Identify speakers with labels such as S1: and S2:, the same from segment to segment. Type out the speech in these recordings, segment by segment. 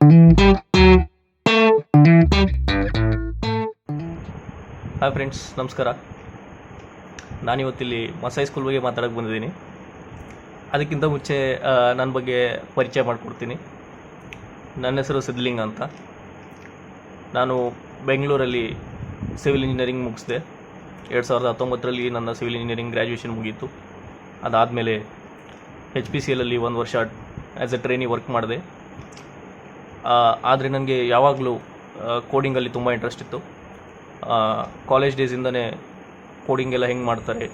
S1: Hi friends, ನಮಸ್ಕಾರ. ನಾನಿವತ್ತಿಲ್ಲಿ ಮಸಾಯಿ school ಬಗ್ಗೆ ಮಾತಾಡೋಕ್ಕೆ ಬಂದಿದ್ದೀನಿ. ಅದಕ್ಕಿಂತ ಮುಂಚೆ ನನ್ನ ಬಗ್ಗೆ ಪರಿಚಯ ಮಾಡಿಕೊಡ್ತೀನಿ. ನನ್ನ ಹೆಸರು ಸಿದ್ಧಲಿಂಗ ಅಂತ. ನಾನು ಬೆಂಗಳೂರಲ್ಲಿ ಸಿವಿಲ್ ಇಂಜಿನಿಯರಿಂಗ್ ಮುಗಿಸಿದೆ. 2019ರಲ್ಲಿ ನನ್ನ ಸಿವಿಲ್ ಇಂಜಿನಿಯರಿಂಗ್ ಗ್ರ್ಯಾಜುಯೇಷನ್ ಮುಗೀತು. ಅದಾದಮೇಲೆ HPCLಲ್ಲಿ 1 ವರ್ಷ ಆ್ಯಸ್ ಎ ಟ್ರೈನಿ ವರ್ಕ್ ಮಾಡಿದೆ. ಆದರೆ ನನಗೆ ಯಾವಾಗಲೂ ಕೋಡಿಂಗಲ್ಲಿ ತುಂಬ ಇಂಟ್ರೆಸ್ಟ್ ಇತ್ತು. ಕಾಲೇಜ್ ಡೇಸಿಂದನೇ ಕೋಡಿಂಗ್ ಎಲ್ಲ ಹೆಂಗೆ ಮಾಡ್ತಾರೆ,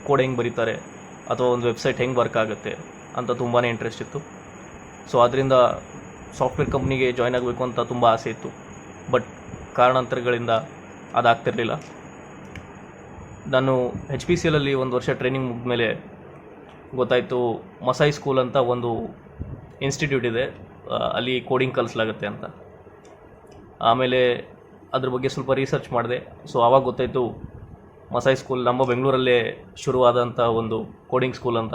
S1: ಕೋಡ್ ಹೆಂಗೆ ಬರೀತಾರೆ, ಅಥವಾ ಒಂದು ವೆಬ್ಸೈಟ್ ಹೆಂಗೆ ವರ್ಕ್ ಆಗುತ್ತೆ ಅಂತ ತುಂಬಾ ಇಂಟ್ರೆಸ್ಟ್ ಇತ್ತು. ಸೊ ಅದರಿಂದ ಸಾಫ್ಟ್ವೇರ್ ಕಂಪ್ನಿಗೆ ಜಾಯ್ನ್ ಆಗಬೇಕು ಅಂತ ತುಂಬ ಆಸೆ ಇತ್ತು. ಬಟ್ ಕಾರಣಾಂತರಗಳಿಂದ ಅದಾಗ್ತಿರಲಿಲ್ಲ. ನಾನು HPCLಲ್ಲಿ 1 ವರ್ಷ ಟ್ರೈನಿಂಗ್ ಮುಗಿದ್ಮೇಲೆ ಗೊತ್ತಾಯಿತು ಮಸಾಯಿ ಸ್ಕೂಲ್ ಅಂತ ಒಂದು ಇನ್ಸ್ಟಿಟ್ಯೂಟ್ ಇದೆ, ಅಲ್ಲಿ ಕೋಡಿಂಗ್ ಕಲಿಸಲಾಗುತ್ತೆ ಅಂತ. ಆಮೇಲೆ ಅದ್ರ ಬಗ್ಗೆ ಸ್ವಲ್ಪ ರಿಸರ್ಚ್ ಮಾಡಿದೆ. ಸೊ ಆವಾಗ ಗೊತ್ತಾಯಿತು ಮಸಾಯಿ ಸ್ಕೂಲ್ ನಮ್ಮ ಬೆಂಗಳೂರಲ್ಲೇ ಶುರುವಾದಂಥ ಒಂದು ಕೋಡಿಂಗ್ ಸ್ಕೂಲ್ ಅಂತ.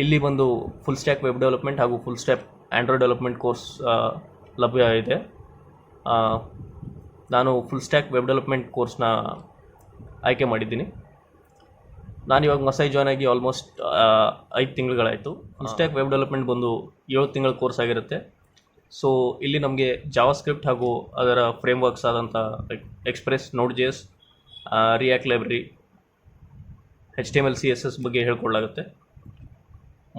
S1: ಇಲ್ಲಿ ಬಂದು ಫುಲ್ ಸ್ಟ್ಯಾಕ್ ವೆಬ್ ಡೆವಲಪ್ಮೆಂಟ್ ಹಾಗೂ full stack Android development course ಲಭ್ಯ ಇದೆ. ನಾನು ಫುಲ್ ಸ್ಟ್ಯಾಕ್ ವೆಬ್ ಡೆವಲಪ್ಮೆಂಟ್ ಕೋರ್ಸ್ನ ಆಯ್ಕೆ ಮಾಡಿದ್ದೀನಿ. ನಾನಿವಾಗ ಮಸಾಯಿ ಜಾಯ್ನ್ ಆಗಿ ಆಲ್ಮೋಸ್ಟ್ 5 ತಿಂಗಳುಗಳಾಯಿತು. ಫುಲ್ ಸ್ಟ್ಯಾಕ್ ವೆಬ್ ಡೆವಲಪ್ಮೆಂಟ್ ಬಂದು 7 ತಿಂಗಳ ಕೋರ್ಸ್ ಆಗಿರುತ್ತೆ. ಸೊ ಇಲ್ಲಿ ನಮಗೆ ಜಾವಾಸ್ಕ್ರಿಪ್ಟ್ ಹಾಗೂ ಅದರ ಫ್ರೇಮ್ವರ್ಕ್ಸ್ ಆದಂಥ express, Node.js, react library, HTML CSS ಬಗ್ಗೆ ಹೇಳ್ಕೊಳ್ಳಾಗುತ್ತೆ.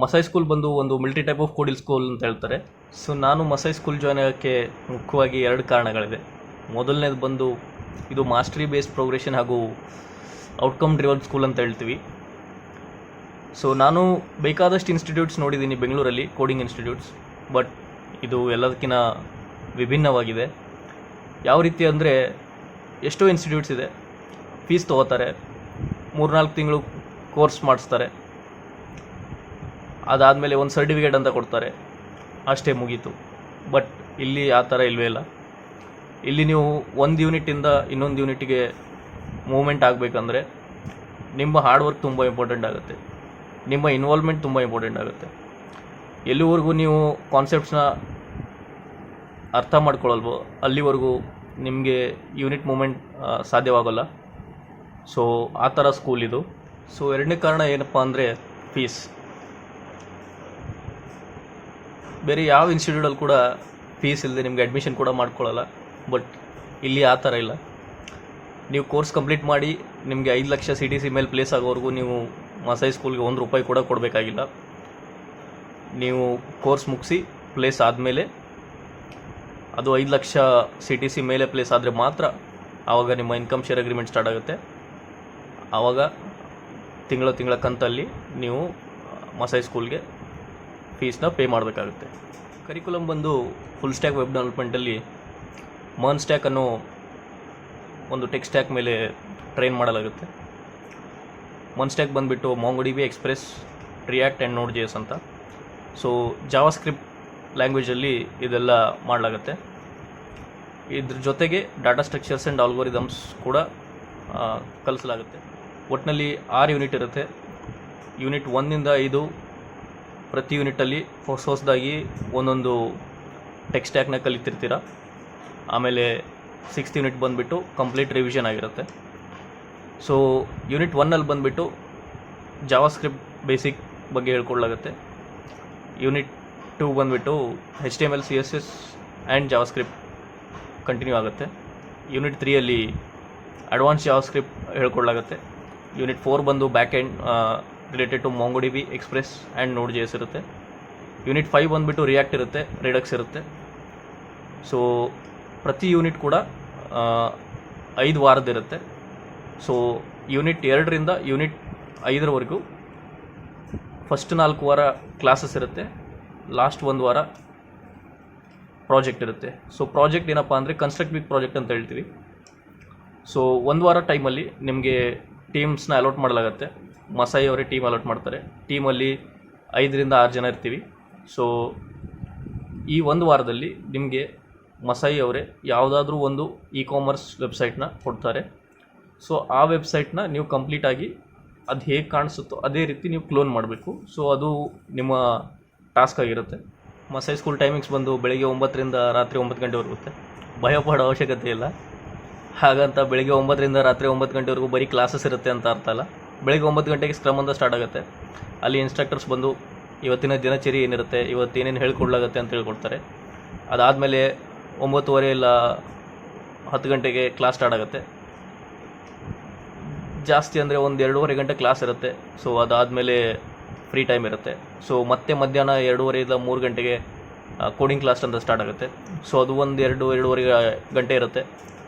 S1: ಮಸಾಯಿ ಸ್ಕೂಲ್ ಬಂದು ಒಂದು multi type of coding school ಅಂತ ಹೇಳ್ತಾರೆ. ಸೊ ನಾನು ಮಸಾಯಿ ಸ್ಕೂಲ್ ಜಾಯ್ನ್ ಆಗೋಕ್ಕೆ ಮುಖ್ಯವಾಗಿ 2 ಕಾರಣಗಳಿದೆ. ಮೊದಲನೇದು ಬಂದು ಇದು ಮಾಸ್ಟ್ರಿ ಬೇಸ್ಡ್ ಪ್ರೋಗ್ರೆಷನ್ ಹಾಗೂ ಔಟ್ಕಮ್ ಡ್ರಿವನ್ ಸ್ಕೂಲ್ ಅಂತ ಹೇಳ್ತೀವಿ. ಸೊ ನಾನು ಬೇಕಾದಷ್ಟು ಇನ್ಸ್ಟಿಟ್ಯೂಟ್ಸ್ ನೋಡಿದ್ದೀನಿ ಬೆಂಗಳೂರಲ್ಲಿ, ಕೋಡಿಂಗ್ ಇನ್ಸ್ಟಿಟ್ಯೂಟ್ಸ್. ಬಟ್ ಇದು ಎಲ್ಲದಕ್ಕಿಂತ ವಿಭಿನ್ನವಾಗಿದೆ. ಯಾವ ರೀತಿ ಅಂದರೆ, ಎಷ್ಟೋ ಇನ್ಸ್ಟಿಟ್ಯೂಟ್ಸ್ ಇದೆ, ಫೀಸ್ ತೊಗೋತಾರೆ, 3-4 ತಿಂಗಳು ಕೋರ್ಸ್ ಮಾಡಿಸ್ತಾರೆ, ಅದಾದಮೇಲೆ ಒಂದು ಸರ್ಟಿಫಿಕೇಟ್ ಅಂತ ಕೊಡ್ತಾರೆ, ಅಷ್ಟೇ ಮುಗೀತು. ಬಟ್ ಇಲ್ಲಿ ಆ ಥರ ಇಲ್ಲವೇ ಇಲ್ಲ. ಇಲ್ಲಿ ನೀವು ಒಂದು ಯೂನಿಟಿಂದ ಇನ್ನೊಂದು ಯೂನಿಟಿಗೆ ಮೂವ್ಮೆಂಟ್ ಆಗಬೇಕಂದ್ರೆ ನಿಮ್ಮ ಹಾರ್ಡ್ ವರ್ಕ್ ತುಂಬ ಇಂಪಾರ್ಟೆಂಟ್ ಆಗುತ್ತೆ, ನಿಮ್ಮ ಇನ್ವಾಲ್ವ್ಮೆಂಟ್ ತುಂಬ ಇಂಪಾರ್ಟೆಂಟ್ ಆಗುತ್ತೆ. ಎಲ್ಲಿವರೆಗೂ ನೀವು ಕಾನ್ಸೆಪ್ಟ್ಸ್ನ ಅರ್ಥ ಮಾಡ್ಕೊಳ್ಳಲ್ವೋ ಅಲ್ಲಿವರೆಗೂ ನಿಮಗೆ ಯೂನಿಟ್ ಮೂಮೆಂಟ್ ಸಾಧ್ಯವಾಗೋಲ್ಲ. ಸೊ ಆ ಥರ ಸ್ಕೂಲ್ ಇದು. ಸೊ 2ನೇ ಕಾರಣ ಏನಪ್ಪ ಅಂದರೆ ಫೀಸ್. ಬೇರೆ ಯಾವ ಇನ್ಸ್ಟಿಟ್ಯೂಟಲ್ಲಿ ಕೂಡ ಫೀಸ್ ಇಲ್ಲದೆ ನಿಮಗೆ ಅಡ್ಮಿಷನ್ ಕೂಡ ಮಾಡ್ಕೊಳ್ಳಲ್ಲ. ಬಟ್ ಇಲ್ಲಿ ಆ ಥರ ಇಲ್ಲ. ನೀವು ಕೋರ್ಸ್ ಕಂಪ್ಲೀಟ್ ಮಾಡಿ ನಿಮಗೆ 5 ಲಕ್ಷ CTC ಮೇಲೆ ಪ್ಲೇಸ್ ಆಗೋವರೆಗೂ ನೀವು ಮಸಾಯಿ ಸ್ಕೂಲ್ಗೆ ₹1 ಕೂಡ ಕೊಡಬೇಕಾಗಿಲ್ಲ. ನೀವು ಕೋರ್ಸ್ ಮುಗಿಸಿ ಪ್ಲೇಸ್ ಆದಮೇಲೆ, ಅದು 5 ಲಕ್ಷ CTC ಮೇಲೆ ಪ್ಲೇಸ್ ಆದರೆ ಮಾತ್ರ ಆವಾಗ ನಿಮ್ಮ ಇನ್ಕಮ್ ಶೇರ್ ಅಗ್ರಿಮೆಂಟ್ ಸ್ಟಾರ್ಟ್ ಆಗುತ್ತೆ. ಆವಾಗ ತಿಂಗಳ ಕಂತಲ್ಲಿ ನೀವು ಮಸಾಯಿ ಸ್ಕೂಲ್ಗೆ ಫೀಸ್ನ ಪೇ ಮಾಡಬೇಕಾಗುತ್ತೆ. ಕರಿಕ್ಯುಲಮ್ ಬಂದು ಫುಲ್ ಸ್ಟ್ಯಾಕ್ ವೆಬ್ ಡೆವಲಪ್ಮೆಂಟಲ್ಲಿ ಮರ್ನ್ ಸ್ಟ್ಯಾಕ್ ಅನ್ನೋ ಒಂದು ಟೆಕ್ ಸ್ಟ್ಯಾಕ್ ಮೇಲೆ ಟ್ರೈನ್ ಮಾಡಲಾಗುತ್ತೆ. ಮರ್ನ್ ಸ್ಟ್ಯಾಕ್ ಬಂದುಬಿಟ್ಟು MongoDB, express, react and Node.js ಅಂತ. ಸೊ ಜಾವಾಸ್ಕ್ರಿಪ್ಟ್ ಲ್ಯಾಂಗ್ವೇಜಲ್ಲಿ ಇದೆಲ್ಲ ಮಾಡಲಾಗುತ್ತೆ. ಇದ್ರ ಜೊತೆಗೆ ಡಾಟಾ ಸ್ಟ್ರಕ್ಚರ್ಸ್ ಆ್ಯಂಡ್ ಆಲ್ಗೋರಿದಮ್ಸ್ ಕೂಡ ಕಲಿಸಲಾಗುತ್ತೆ. ಒಟ್ಟಿನಲ್ಲಿ 6 ಯೂನಿಟ್ ಇರುತ್ತೆ. ಯೂನಿಟ್ 1ಇಂದ 5 ಪ್ರತಿ ಯೂನಿಟಲ್ಲಿ ಹೊಸದಾಗಿ ಒಂದೊಂದು ಟೆಕ್ ಸ್ಟ್ಯಾಕ್ನ ಕಲಿತಿರ್ತೀರ. ಆಮೇಲೆ 6th ಯೂನಿಟ್ ಬಂದುಬಿಟ್ಟು ಕಂಪ್ಲೀಟ್ ರಿವಿಷನ್ ಆಗಿರುತ್ತೆ. ಸೊ ಯೂನಿಟ್ 1ಅಲ್ಲಿ ಬಂದುಬಿಟ್ಟು ಜಾವಾಸ್ಕ್ರಿಪ್ಟ್ ಬೇಸಿಕ್ ಬಗ್ಗೆ ಹೇಳ್ಕೊಳ್ಳಾಗುತ್ತೆ. ಯೂನಿಟ್ 2 ಬಂದುಬಿಟ್ಟು HTML, CSS and JavaScript continue ಆಗುತ್ತೆ. ಯೂನಿಟ್ 3ಅಲ್ಲಿ ಅಡ್ವಾನ್ಸ್ ಜಾವಾಸ್ಕ್ರಿಪ್ಟ್ ಹೇಳ್ಕೊಳ್ಳಾಗುತ್ತೆ. ಯೂನಿಟ್ 4 ಬಂದು back end related to MongoDB, Express and Node.js ಇರುತ್ತೆ. ಯೂನಿಟ್ 5 ಬಂದುಬಿಟ್ಟು ರಿಯಾಕ್ಟ್ ಇರುತ್ತೆ, ರಿಡಕ್ಸ್ ಇರುತ್ತೆ. ಸೊ ಪ್ರತಿ ಯೂನಿಟ್ ಕೂಡ 5 ವಾರದಿರುತ್ತೆ. ಸೊ ಯೂನಿಟ್ 2ರಿಂದ ಯೂನಿಟ್ 5ರವರೆಗೂ ಫಸ್ಟ್ 4 ವಾರ ಕ್ಲಾಸಸ್ ಇರುತ್ತೆ, ಲಾಸ್ಟ್ 1 ವಾರ ಪ್ರಾಜೆಕ್ಟ್ ಇರುತ್ತೆ. ಸೊ ಪ್ರಾಜೆಕ್ಟ್ ಏನಪ್ಪ ಅಂದರೆ ಕನ್ಸ್ಟ್ರಕ್ಟಿವ್ ಪ್ರಾಜೆಕ್ಟ್ ಅಂತ ಹೇಳ್ತೀವಿ. ಸೊ 1 ವಾರ ಟೈಮಲ್ಲಿ ನಿಮಗೆ ಟೀಮ್ಸ್ನ ಅಲಾಟ್ ಮಾಡಲಾಗುತ್ತೆ. ಮಸಾಯಿ ಅವರೇ ಟೀಮ್ ಅಲಾಟ್ ಮಾಡ್ತಾರೆ. ಟೀಮಲ್ಲಿ 5ರಿಂದ 6 ಜನ ಇರ್ತೀವಿ. ಸೊ ಈ 1 ವಾರದಲ್ಲಿ ನಿಮಗೆ ಮಸಾಯಿ ಅವರೇ ಯಾವುದಾದ್ರೂ ಒಂದು ಇ-ಕಾಮರ್ಸ್ ವೆಬ್ಸೈಟ್ನ ಕೊಡ್ತಾರೆ. ಸೊ ಆ ವೆಬ್ಸೈಟ್ನ ನೀವು ಕಂಪ್ಲೀಟಾಗಿ ಅದು ಹೇಗೆ ಕಾಣಿಸುತ್ತೋ ಅದೇ ರೀತಿ ನೀವು ಕ್ಲೋನ್ ಮಾಡಬೇಕು. ಸೊ ಅದು ನಿಮ್ಮ ಟಾಸ್ಕ್ ಆಗಿರುತ್ತೆ. ಮಸೈ ಸ್ಕೂಲ್ ಟೈಮಿಂಗ್ಸ್ ಬಂದು ಬೆಳಿಗ್ಗೆ 9ರಿಂದ ರಾತ್ರಿ 9 ಗಂಟೆವರೆಗೂ ಇರುತ್ತೆ. ಭಯಪಡೋ ಅವಶ್ಯಕತೆ ಇಲ್ಲ. ಹಾಗಂತ ಬೆಳಿಗ್ಗೆ 9ರಿಂದ ರಾತ್ರಿ 9 ಗಂಟೆವರೆಗೂ ಬರೀ ಕ್ಲಾಸಸ್ ಇರುತ್ತೆ ಅಂತ ಅರ್ಥ ಅಲ್ಲ. ಬೆಳಿಗ್ಗೆ 9 ಗಂಟೆಗೆ ಸ್ಕ್ರಮ್ ಅಂತ ಸ್ಟಾರ್ಟ್ ಆಗುತ್ತೆ. ಅಲ್ಲಿ ಇನ್ಸ್ಟ್ರಕ್ಟರ್ಸ್ ಬಂದು ಇವತ್ತಿನ ದಿನಚರಿ ಏನಿರುತ್ತೆ, ಇವತ್ತು ಏನೇನು ಹೇಳ್ಕೊಡ್ಲಾಗುತ್ತೆ ಅಂತ ಹೇಳ್ಕೊಡ್ತಾರೆ. ಅದಾದಮೇಲೆ 9:30 ಇಲ್ಲ 10 ಗಂಟೆಗೆ ಕ್ಲಾಸ್ ಸ್ಟಾರ್ಟ್ ಆಗುತ್ತೆ. ಜಾಸ್ತಿ ಅಂದರೆ ಒಂದು 2.5 ಗಂಟೆ ಕ್ಲಾಸ್ ಇರುತ್ತೆ. ಸೊ ಅದಾದಮೇಲೆ ಫ್ರೀ ಟೈಮ್ ಇರುತ್ತೆ. ಸೊ ಮತ್ತೆ ಮಧ್ಯಾಹ್ನ 2:30 ಇಲ್ಲ 3 ಗಂಟೆಗೆ ಕೋಡಿಂಗ್ ಕ್ಲಾಸ್ ಅಂತ ಸ್ಟಾರ್ಟ್ ಆಗುತ್ತೆ. ಸೊ ಅದು ಒಂದು 2.5 ಗಂಟೆ ಇರುತ್ತೆ.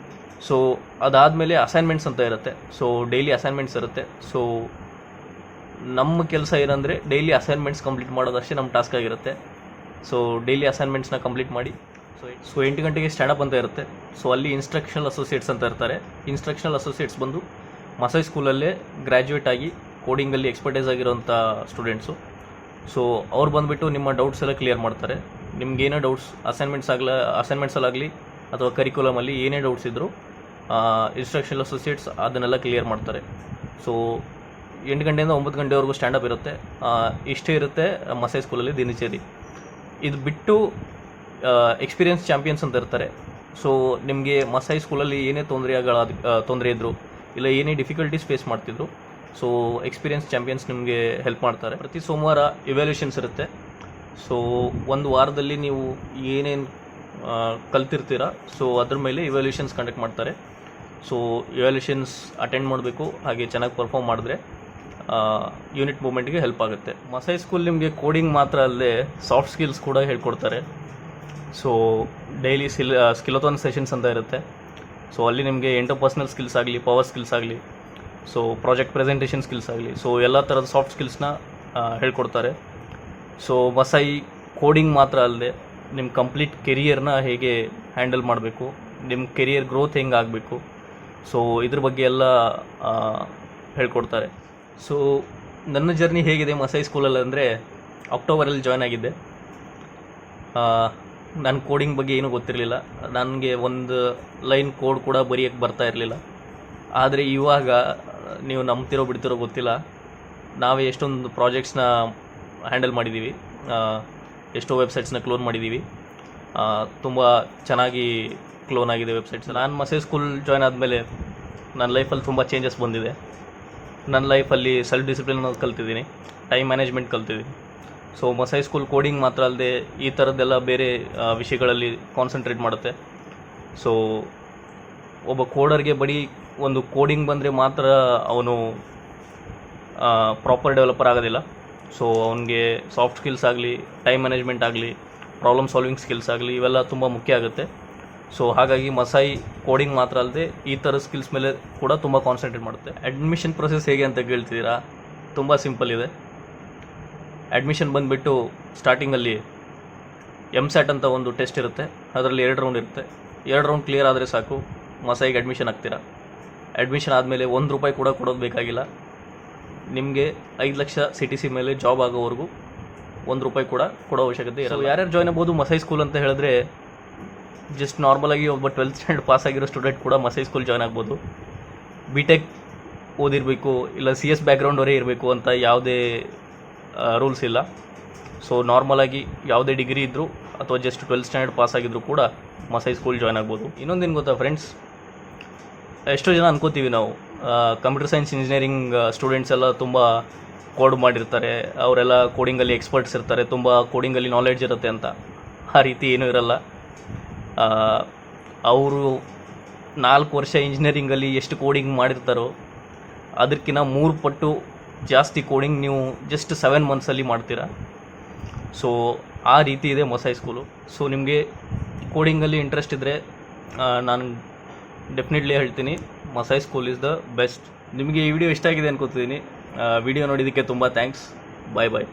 S1: ಸೊ ಅದಾದಮೇಲೆ ಅಸೈನ್ಮೆಂಟ್ಸ್ ಅಂತ ಇರುತ್ತೆ. ಸೊ ಡೈಲಿ ಅಸೈನ್ಮೆಂಟ್ಸ್ ಇರುತ್ತೆ. ಸೊ ನಮ್ಮ ಕೆಲಸ ಏನಂದರೆ ಡೈಲಿ ಅಸೈನ್ಮೆಂಟ್ಸ್ ಕಂಪ್ಲೀಟ್ ಮಾಡೋದಷ್ಟೇ ನಮ್ಮ ಟಾಸ್ಕ್ ಆಗಿರುತ್ತೆ. ಸೊ ಡೈಲಿ ಅಸೈನ್ಮೆಂಟ್ಸ್ನ ಕಂಪ್ಲೀಟ್ ಮಾಡಿ ಸೊ 8 ಗಂಟೆಗೆ ಸ್ಟ್ಯಾಂಡಪ್ ಅಂತ ಇರುತ್ತೆ. ಸೊ ಅಲ್ಲಿ ಇನ್ಸ್ಟ್ರಕ್ಷನಲ್ ಅಸೋಸಿಯೇಟ್ಸ್ ಅಂತ ಇರ್ತಾರೆ. ಇನ್ಸ್ಟ್ರಕ್ಷನಲ್ ಅಸೋಸಿಯೇಟ್ಸ್ ಬಂದು ಮಸೈ ಸ್ಕೂಲಲ್ಲೇ ಗ್ರ್ಯಾಜುಯೇಟ್ ಆಗಿ ಕೋಡಿಂಗಲ್ಲಿ ಎಕ್ಸ್ಪರ್ಟೈಸ್ ಆಗಿರೋಂಥ ಸ್ಟೂಡೆಂಟ್ಸು. ಸೊ ಅವ್ರು ಬಂದುಬಿಟ್ಟು ನಿಮ್ಮ ಡೌಟ್ಸ್ ಎಲ್ಲ ಕ್ಲಿಯರ್ ಮಾಡ್ತಾರೆ. ನಿಮ್ಗೇನೇ ಡೌಟ್ಸ್ ಅಸೈನ್ಮೆಂಟ್ಸಲ್ಲಾಗಲಿ ಅಥವಾ ಕರಿಕ್ಯುಲಮಲ್ಲಿ ಏನೇ ಡೌಟ್ಸ್ ಇದ್ದರೂ ಇನ್ಸ್ಟ್ರಕ್ಷನಲ್ ಅಸೋಸಿಯೇಟ್ಸ್ ಅದನ್ನೆಲ್ಲ ಕ್ಲಿಯರ್ ಮಾಡ್ತಾರೆ. ಸೊ 8 ಗಂಟೆಯಿಂದ 9 ಗಂಟೆವರೆಗೂ ಸ್ಟ್ಯಾಂಡಪ್ ಇರುತ್ತೆ. ಇಷ್ಟೇ ಇರುತ್ತೆ ಮಸೈ ಸ್ಕೂಲಲ್ಲಿ ದಿನಚರಿ. ಇದು ಬಿಟ್ಟು ಎಕ್ಸ್ಪೀರಿಯನ್ಸ್ ಚಾಂಪಿಯನ್ಸ್ ಅಂತ ಇರ್ತಾರೆ. ಸೊ ನಿಮಗೆ ಮಸೈ ಸ್ಕೂಲಲ್ಲಿ ಏನೇ ತೊಂದರೆ ಇದ್ದರು ಇಲ್ಲ ಏನೇ ಡಿಫಿಕಲ್ಟೀಸ್ ಫೇಸ್ ಮಾಡ್ತಿದ್ರು, ಸೊ ಎಕ್ಸ್ಪೀರಿಯನ್ಸ್ ಚಾಂಪಿಯನ್ಸ್ ನಿಮಗೆ ಹೆಲ್ಪ್ ಮಾಡ್ತಾರೆ. ಪ್ರತಿ ಸೋಮವಾರ ಇವ್ಯಾಲ್ಯೂಷನ್ಸ್ ಇರುತ್ತೆ. ಸೊ ಒಂದು ವಾರದಲ್ಲಿ ನೀವು ಏನೇನು ಕಲ್ತಿರ್ತೀರ, ಸೊ ಅದ್ರ ಮೇಲೆ ಇವ್ಯಾಲ್ಯೂಷನ್ಸ್ ಕಂಡಕ್ಟ್ ಮಾಡ್ತಾರೆ. ಸೊ ಇವ್ಯಾಲ್ಯೂಷನ್ಸ್ ಅಟೆಂಡ್ ಮಾಡಬೇಕು. ಹಾಗೆ ಚೆನ್ನಾಗಿ ಪರ್ಫಾರ್ಮ್ ಮಾಡಿದ್ರೆ ಯೂನಿಟ್ ಮೂವ್ಮೆಂಟ್ಗೆ ಹೆಲ್ಪ್ ಆಗುತ್ತೆ. ಮಸೈ ಸ್ಕೂಲ್ ನಿಮಗೆ ಕೋಡಿಂಗ್ ಮಾತ್ರ ಅಲ್ಲದೆ ಸಾಫ್ಟ್ ಸ್ಕಿಲ್ಸ್ ಕೂಡ ಹೇಳ್ಕೊಡ್ತಾರೆ. ಸೊ ಡೈಲಿ ಸ್ಕಿಲಥಾನ್ ಸೆಷನ್ಸ್ ಅಂತ ಇರುತ್ತೆ. ಸೊ ಅಲ್ಲಿ ನಿಮಗೆ ಇಂಟರ್ಪರ್ಸನಲ್ ಸ್ಕಿಲ್ಸ್ ಆಗಲಿ, ಪವರ್ ಸ್ಕಿಲ್ಸ್ ಆಗಲಿ, ಸೊ ಪ್ರಾಜೆಕ್ಟ್ ಪ್ರೆಸೆಂಟೇಷನ್ ಸ್ಕಿಲ್ಸ್ ಆಗಲಿ, ಸೊ ಎಲ್ಲ ಥರದ ಸಾಫ್ಟ್ ಸ್ಕಿಲ್ಸ್ನ ಹೇಳ್ಕೊಡ್ತಾರೆ. ಸೊ ಮಸೈ ಕೋಡಿಂಗ್ ಮಾತ್ರ ಅಲ್ಲದೆ ನಿಮ್ಮ ಕಂಪ್ಲೀಟ್ ಕೆರಿಯರ್ನ ಹೇಗೆ ಹ್ಯಾಂಡಲ್ ಮಾಡಬೇಕು, ನಿಮ್ಮ ಕೆರಿಯರ್ ಗ್ರೋತ್ ಹೆಂಗೆ ಆಗಬೇಕು, ಸೊ ಇದ್ರ ಬಗ್ಗೆ ಎಲ್ಲ ಹೇಳ್ಕೊಡ್ತಾರೆ. ಸೊ ನನ್ನ ಜರ್ನಿ ಹೇಗಿದೆ ಮಸೈ ಸ್ಕೂಲಲ್ಲಿ ಅಂದರೆ, ಅಕ್ಟೋಬರಲ್ಲಿ ಜಾಯ್ನ್ ಆಗಿದ್ದೆ. ನನ್ನ ಕೋಡಿಂಗ್ ಬಗ್ಗೆ ಏನೂ ಗೊತ್ತಿರಲಿಲ್ಲ. ನನಗೆ ಒಂದು ಲೈನ್ ಕೋಡ್ ಕೂಡ ಬರೆಯೋಕ್ಕೆ ಬರ್ತಾ ಇರಲಿಲ್ಲ. ಆದರೆ ಇವಾಗ ನೀವು ನಂಬ್ತಿರೋ ಬಿಡ್ತಿರೋ ಗೊತ್ತಿಲ್ಲ, ನಾವೇ ಎಷ್ಟೊಂದು ಪ್ರಾಜೆಕ್ಟ್ಸ್ನ ಹ್ಯಾಂಡಲ್ ಮಾಡಿದ್ದೀವಿ, ಎಷ್ಟೋ ವೆಬ್ಸೈಟ್ಸ್ನ ಕ್ಲೋನ್ ಮಾಡಿದ್ದೀವಿ. ತುಂಬ ಚೆನ್ನಾಗಿ ಕ್ಲೋನ್ ಆಗಿದೆ ವೆಬ್ಸೈಟ್ಸ್. ನಾನು ಮಸೈ ಸ್ಕೂಲ್ ಜಾಯ್ನ್ ಆದಮೇಲೆ ನನ್ನ ಲೈಫಲ್ಲಿ ತುಂಬ ಚೇಂಜಸ್ ಬಂದಿದೆ. ನನ್ನ ಲೈಫಲ್ಲಿ ಸೆಲ್ಫ್ ಡಿಸಿಪ್ಲಿನ್ ಕಲ್ತಿದ್ದೀನಿ, ಟೈಮ್ ಮ್ಯಾನೇಜ್ಮೆಂಟ್ ಕಲ್ತಿದ್ದೀನಿ. ಸೊ ಮಸೈ ಸ್ಕೂಲ್ ಕೋಡಿಂಗ್ ಮಾತ್ರ ಅಲ್ಲದೆ ಈ ಥರದ್ದೆಲ್ಲ ಬೇರೆ ವಿಷಯಗಳಲ್ಲಿ ಕಾನ್ಸಂಟ್ರೇಟ್ ಮಾಡುತ್ತೆ. ಸೊ ಒಬ್ಬ ಕೋಡರ್ಗೆ ಬರೀ ಒಂದು ಕೋಡಿಂಗ್ ಬಂದರೆ ಮಾತ್ರ ಅವನು ಪ್ರಾಪರ್ ಡೆವಲಪರ್ ಆಗೋದಿಲ್ಲ. ಸೊ ಅವನಿಗೆ ಸಾಫ್ಟ್ ಸ್ಕಿಲ್ಸ್ ಆಗಲಿ, ಟೈಮ್ ಮ್ಯಾನೇಜ್ಮೆಂಟ್ ಆಗಲಿ, ಪ್ರಾಬ್ಲಮ್ ಸಾಲ್ವಿಂಗ್ ಸ್ಕಿಲ್ಸ್ ಆಗಲಿ, ಇವೆಲ್ಲ ತುಂಬ ಮುಖ್ಯ ಆಗುತ್ತೆ. ಸೊ ಹಾಗಾಗಿ ಮಸೈ ಕೋಡಿಂಗ್ ಮಾತ್ರ ಅಲ್ಲದೆ ಈ ಥರ ಸ್ಕಿಲ್ಸ್ ಮೇಲೆ ಕೂಡ ತುಂಬ ಕಾನ್ಸಂಟ್ರೇಟ್ ಮಾಡುತ್ತೆ. ಅಡ್ಮಿಷನ್ ಪ್ರೊಸೆಸ್ ಹೇಗೆ ಅಂತ ಕೇಳ್ತಿದ್ದೀರಾ? ತುಂಬ ಸಿಂಪಲ್ ಇದೆ. ಅಡ್ಮಿಷನ್ ಬಂದುಬಿಟ್ಟು ಸ್ಟಾರ್ಟಿಂಗಲ್ಲಿ MSAT ಅಂತ ಒಂದು ಟೆಸ್ಟ್ ಇರುತ್ತೆ. ಅದರಲ್ಲಿ 2 ರೌಂಡ್ ಇರುತ್ತೆ. 2 ರೌಂಡ್ ಕ್ಲಿಯರ್ ಆದರೆ ಸಾಕು, ಮಸೈಗೆ ಅಡ್ಮಿಷನ್ ಆಗ್ತೀರಾ. ಅಡ್ಮಿಷನ್ ಆದಮೇಲೆ ₹1 ಕೂಡ ಕೊಡೋದು ಬೇಕಾಗಿಲ್ಲ. ನಿಮಗೆ 5 ಲಕ್ಷ CTC ಮೇಲೆ ಜಾಬ್ ಆಗೋವರೆಗೂ ₹1 ಕೂಡ ಕೊಡೋ ಅವಶ್ಯಕತೆ ಇರಲ್ಲ. ಯಾರ್ಯಾರು ಜಾಯ್ನ್ ಆಗ್ಬೋದು ಮಸೈ ಸ್ಕೂಲ್ ಅಂತ ಹೇಳಿದ್ರೆ, ಜಸ್ಟ್ ನಾರ್ಮಲಾಗಿ ಒಬ್ಬ 12th ಸ್ಟ್ಯಾಂಡರ್ಡ್ ಪಾಸ್ ಆಗಿರೋ ಸ್ಟೂಡೆಂಟ್ ಕೂಡ ಮಸೈ ಸ್ಕೂಲ್ ಜಾಯ್ನ್ ಆಗ್ಬೋದು. BTech ಓದಿರಬೇಕು ಇಲ್ಲ CS ಬ್ಯಾಕ್ಗ್ರೌಂಡವರೇ ಇರಬೇಕು ಅಂತ ಯಾವುದೇ ರೂಲ್ಸ್ ಇಲ್ಲ. ಸೊ ನಾರ್ಮಲಾಗಿ ಯಾವುದೇ ಡಿಗ್ರಿ ಇದ್ದರೂ ಅಥವಾ ಜಸ್ಟ್ 12th ಸ್ಟ್ಯಾಂಡರ್ಡ್ ಪಾಸ್ ಆಗಿದ್ದರೂ ಕೂಡ ಮಸೈ ಸ್ಕೂಲ್ ಜಾಯ್ನ್ ಆಗ್ಬೋದು. ಇನ್ನೊಂದೇನು ಗೊತ್ತಾ ಫ್ರೆಂಡ್ಸ್, ಎಷ್ಟೋ ಜನ ಅನ್ಕೋತೀವಿ ನಾವು ಕಂಪ್ಯೂಟರ್ ಸೈನ್ಸ್ ಇಂಜಿನಿಯರಿಂಗ್ ಸ್ಟೂಡೆಂಟ್ಸ್ ಎಲ್ಲ ತುಂಬ ಕೋಡ್ ಮಾಡಿರ್ತಾರೆ, ಅವರೆಲ್ಲ ಕೋಡಿಂಗಲ್ಲಿ ಎಕ್ಸ್ಪರ್ಟ್ಸ್ ಇರ್ತಾರೆ, ತುಂಬ ಕೋಡಿಂಗಲ್ಲಿ ನಾಲೆಡ್ಜ್ ಇರುತ್ತೆ ಅಂತ. ಆ ರೀತಿ ಏನೂ ಇರಲ್ಲ. ಅವರು 4 ವರ್ಷ ಇಂಜಿನಿಯರಿಂಗಲ್ಲಿ ಎಷ್ಟು ಕೋಡಿಂಗ್ ಮಾಡಿರ್ತಾರೋ ಅದಕ್ಕಿಂತ 3 ಪಟ್ಟು ಜಾಸ್ತಿ ಕೋಡಿಂಗ್ ನೀವು ಜಸ್ಟ್ 7 ಮಂತ್ಸಲ್ಲಿ ಮಾಡ್ತೀರಾ. ಸೊ ಆ ರೀತಿ ಇದೆ ಮಸೈ ಸ್ಕೂಲು. ಸೊ ನಿಮಗೆ ಕೋಡಿಂಗಲ್ಲಿ ಇಂಟ್ರೆಸ್ಟ್ ಇದ್ದರೆ ನಾನು ಡೆಫಿನೆಟ್ಲಿ ಹೇಳ್ತೀನಿ Masai school is the best. ನಿಮಗೆ ಈ ವಿಡಿಯೋ ಇಷ್ಟ ಆಗಿದೆ ಅನ್ಕೋತಿದ್ದೀನಿ. ವಿಡಿಯೋ ನೋಡಿದ್ದಕ್ಕೆ ತುಂಬ ಥ್ಯಾಂಕ್ಸ್. ಬಾಯ್ ಬಾಯ್.